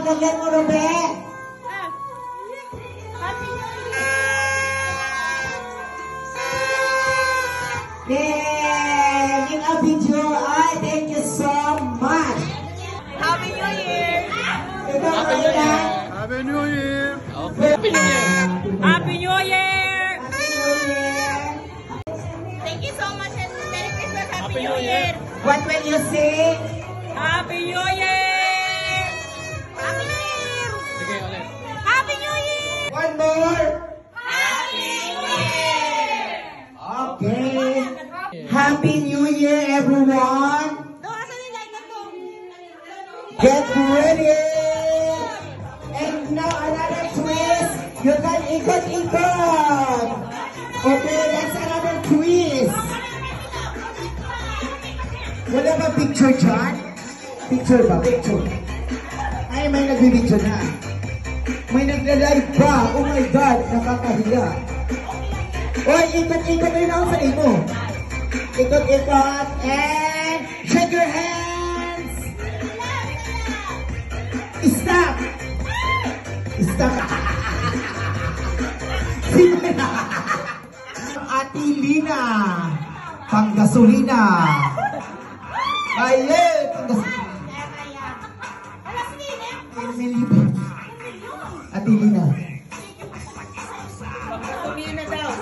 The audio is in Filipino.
gagan mo, Robe. Yay! Yung video, ay, thank you so much. Happy New Year! Happy New Year! Happy New Year! Okay. Happy New Year! Happy New Year! Happy New Year! Thank you so much and Merry Christmas! Happy New Year! What will you sing? Happy New Year! Happy New Year! Sige, ulit. Happy New Year! One more! Happy New Year! Okay. Happy New Year, everyone! Get ready! And now another twist. You can ikot-ikot. Okay, that's another twist. Wala ba picture dyan? Picture ba? Picture. Ay, may nag-video na. May nagla-live pa. Oh my God, nakakahiya. Oy, ikot-ikot rin ako sa imo. Ikot-ikot and shake your hands. Stop. Stop. Ate Lina. Panggasolina. Ayun, panggasolina. Ate Lina. Pamilya na daw.